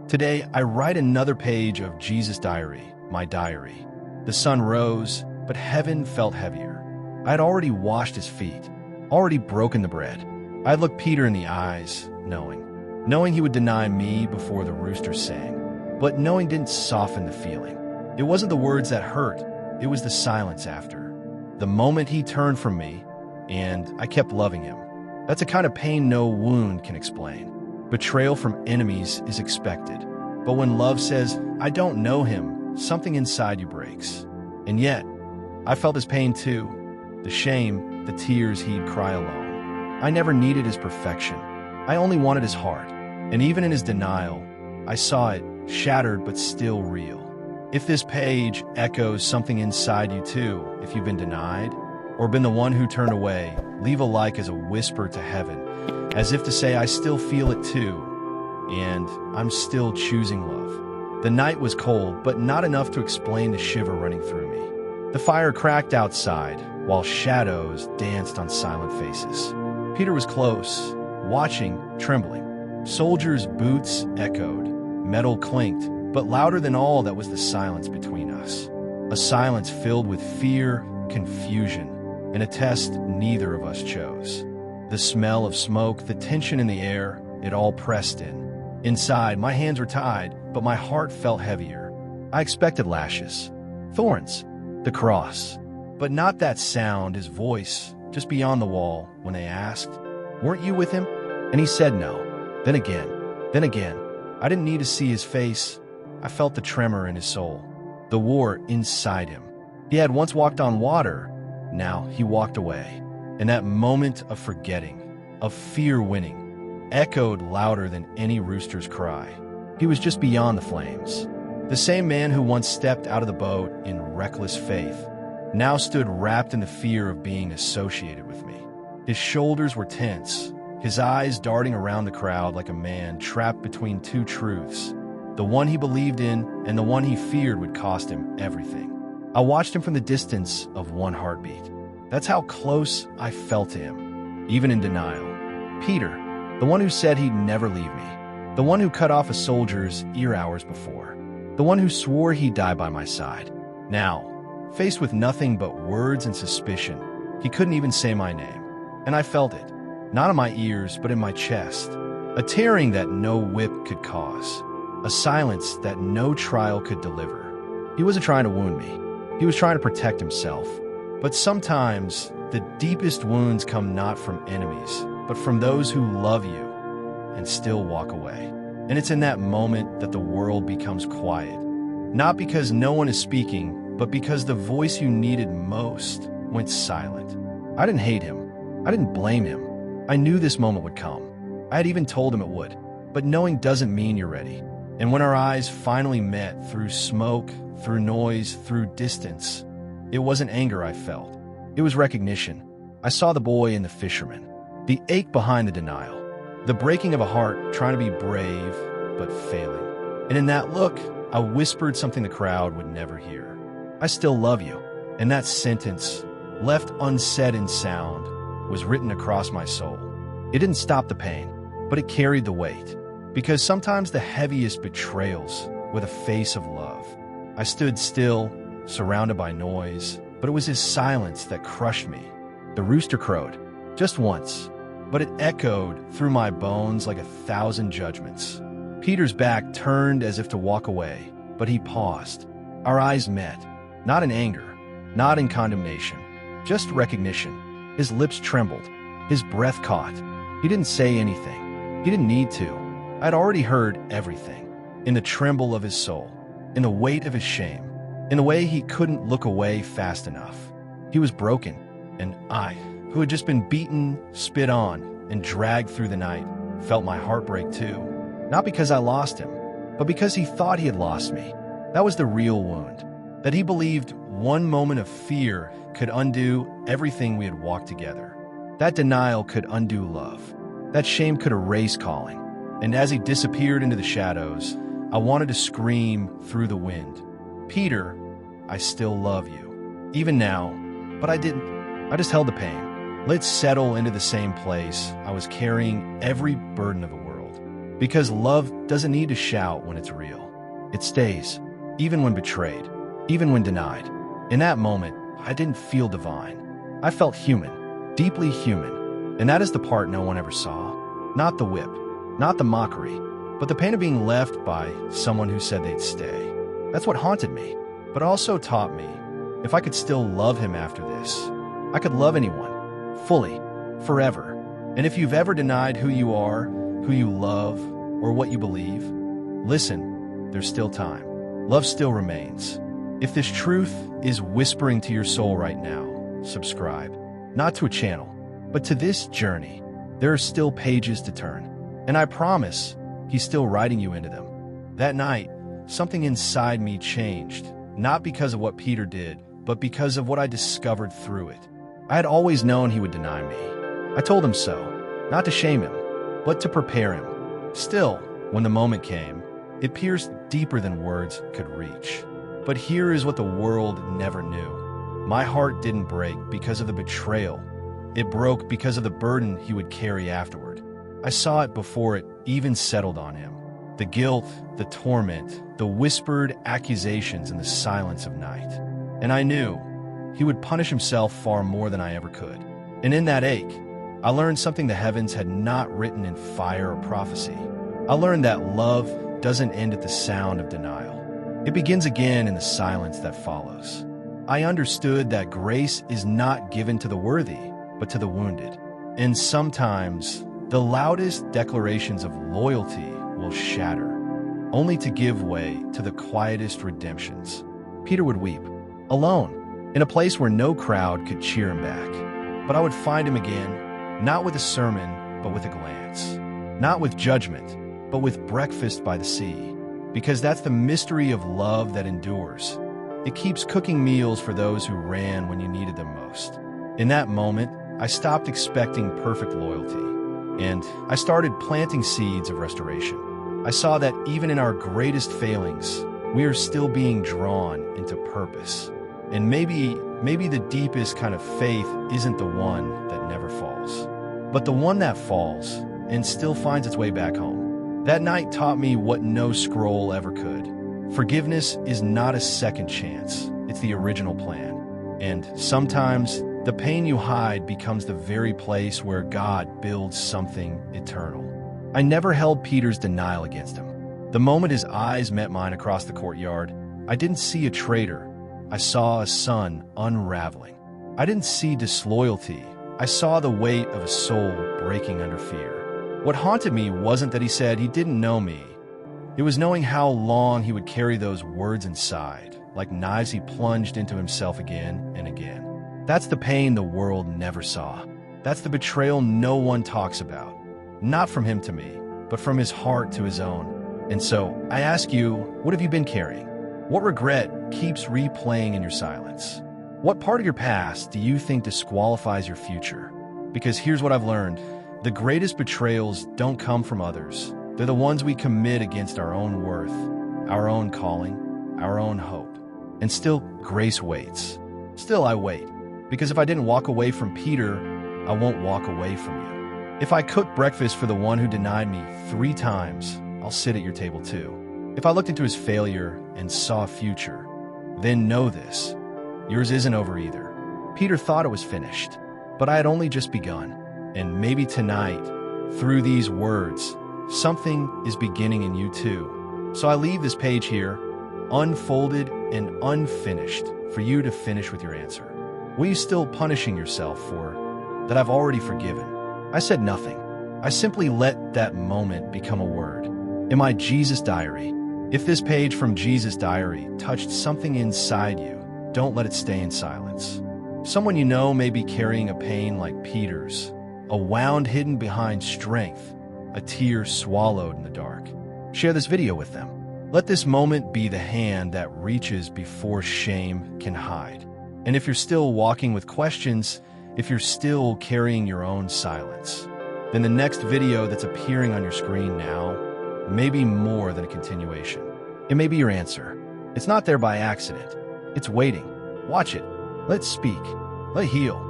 Today, I write another page of Jesus' diary, my diary. The sun rose, but heaven felt heavier. I had already washed his feet, already broken the bread. I had looked Peter in the eyes, knowing he would deny me before the rooster sang. But knowing didn't soften the feeling. It wasn't the words that hurt, it was the silence after. The moment he turned from me, and I kept loving him. That's a kind of pain no wound can explain. Betrayal from enemies is expected. But when love says, I don't know him, something inside you breaks. And yet, I felt his pain too. The shame, the tears he'd cry alone. I never needed his perfection. I only wanted his heart. And even in his denial, I saw it, shattered but still real. If this page echoes something inside you too, if you've been denied, or been the one who turned away, leave a like as a whisper to heaven, as if to say I still feel it too, and I'm still choosing love. The night was cold, but not enough to explain the shiver running through me. The fire cracked outside, while shadows danced on silent faces. Peter was close, watching, trembling. Soldiers' boots echoed, metal clinked, but louder than all that was the silence between us. A silence filled with fear, confusion, and a test neither of us chose. The smell of smoke, the tension in the air, it all pressed in. Inside, my hands were tied, but my heart felt heavier. I expected lashes, thorns, the cross, but not that sound, his voice, just beyond the wall, when they asked, "Weren't you with him?" And he said no. Then again. I didn't need to see his face. I felt the tremor in his soul, the war inside him. He had once walked on water. Now he walked away. And that moment of forgetting, of fear winning, echoed louder than any rooster's cry. He was just beyond the flames. The same man who once stepped out of the boat in reckless faith now stood wrapped in the fear of being associated with me. His shoulders were tense, his eyes darting around the crowd like a man trapped between two truths, the one he believed in and the one he feared would cost him everything. I watched him from the distance of one heartbeat. That's how close I felt to him, even in denial. Peter, the one who said he'd never leave me, the one who cut off a soldier's ear hours before, the one who swore he'd die by my side. Now, faced with nothing but words and suspicion, he couldn't even say my name. And I felt it, not in my ears, but in my chest. A tearing that no whip could cause, a silence that no trial could deliver. He wasn't trying to wound me. He was trying to protect himself. But sometimes, the deepest wounds come not from enemies, but from those who love you and still walk away. And it's in that moment that the world becomes quiet. Not because no one is speaking, but because the voice you needed most went silent. I didn't hate him. I didn't blame him. I knew this moment would come. I had even told him it would. But knowing doesn't mean you're ready. And when our eyes finally met through smoke, through noise, through distance, it wasn't anger I felt. It was recognition. I saw the boy and the fisherman, the ache behind the denial, the breaking of a heart trying to be brave, but failing. And in that look, I whispered something the crowd would never hear. I still love you. And that sentence, left unsaid in sound, was written across my soul. It didn't stop the pain, but it carried the weight. Because sometimes the heaviest betrayals were the face of love. I stood still, surrounded by noise, but it was his silence that crushed me. The rooster crowed, just once, but it echoed through my bones like 1,000 judgments. Peter's back turned as if to walk away, but he paused. Our eyes met, not in anger, not in condemnation, just recognition. His lips trembled, his breath caught. He didn't say anything. He didn't need to. I'd already heard everything, in the tremble of his soul, in the weight of his shame, in the way he couldn't look away fast enough. He was broken, and I, who had just been beaten, spit on, and dragged through the night, felt my heart break too. Not because I lost him, but because he thought he had lost me. That was the real wound, that he believed one moment of fear could undo everything we had walked together. That denial could undo love. That shame could erase calling. And as he disappeared into the shadows, I wanted to scream through the wind, "Peter, I still love you." Even now, but I didn't. I just held the pain. Let it settle into the same place. I was carrying every burden of the world. Because love doesn't need to shout when it's real. It stays, even when betrayed, even when denied. In that moment, I didn't feel divine. I felt human, deeply human. And that is the part no one ever saw. Not the whip, not the mockery, but the pain of being left by someone who said they'd stay. That's what haunted me, but also taught me if I could still love him after this, I could love anyone, fully, forever. And if you've ever denied who you are, who you love, or what you believe, listen, there's still time. Love still remains. If this truth is whispering to your soul right now, subscribe. Not to a channel, but to this journey. There are still pages to turn. And I promise, he's still writing you into them. That night, something inside me changed, not because of what Peter did, but because of what I discovered through it. I had always known he would deny me. I told him so, not to shame him, but to prepare him. Still, when the moment came, it pierced deeper than words could reach. But here is what the world never knew. My heart didn't break because of the betrayal. It broke because of the burden he would carry afterward. I saw it before it even settled on him. The guilt, the torment, the whispered accusations in the silence of night. And I knew he would punish himself far more than I ever could. And in that ache, I learned something the heavens had not written in fire or prophecy. I learned that love doesn't end at the sound of denial. It begins again in the silence that follows. I understood that grace is not given to the worthy, but to the wounded. And sometimes, the loudest declarations of loyalty will shatter, only to give way to the quietest redemptions. Peter would weep, alone, in a place where no crowd could cheer him back. But I would find him again, not with a sermon, but with a glance. Not with judgment, but with breakfast by the sea. Because that's the mystery of love that endures. It keeps cooking meals for those who ran when you needed them most. In that moment, I stopped expecting perfect loyalty, and I started planting seeds of restoration. I saw that even in our greatest failings, we are still being drawn into purpose. And maybe the deepest kind of faith isn't the one that never falls, but the one that falls and still finds its way back home. That night taught me what no scroll ever could. Forgiveness is not a second chance, it's the original plan. And sometimes, the pain you hide becomes the very place where God builds something eternal. I never held Peter's denial against him. The moment his eyes met mine across the courtyard, I didn't see a traitor. I saw a son unraveling. I didn't see disloyalty. I saw the weight of a soul breaking under fear. What haunted me wasn't that he said he didn't know me. It was knowing how long he would carry those words inside, like knives he plunged into himself again and again. That's the pain the world never saw. That's the betrayal no one talks about. Not from him to me, but from his heart to his own. And so, I ask you, what have you been carrying? What regret keeps replaying in your silence? What part of your past do you think disqualifies your future? Because here's what I've learned. The greatest betrayals don't come from others. They're the ones we commit against our own worth, our own calling, our own hope. And still, grace waits. Still, I wait. Because if I didn't walk away from Peter, I won't walk away from you. If I cooked breakfast for the one who denied me 3 times, I'll sit at your table too. If I looked into his failure and saw a future, then know this. Yours isn't over either. Peter thought it was finished, but I had only just begun. And maybe tonight, through these words, something is beginning in you too. So I leave this page here, unfolded and unfinished, for you to finish with your answer. What are you still punishing yourself for that I've already forgiven? I said nothing. I simply let that moment become a word. In my Jesus diary, if this page from Jesus diary touched something inside you, don't let it stay in silence. Someone you know may be carrying a pain like Peter's, a wound hidden behind strength, a tear swallowed in the dark. Share this video with them. Let this moment be the hand that reaches before shame can hide. And if you're still walking with questions, if you're still carrying your own silence, then the next video that's appearing on your screen now may be more than a continuation. It may be your answer. It's not there by accident. It's waiting. Watch it. Let it speak. Let it heal.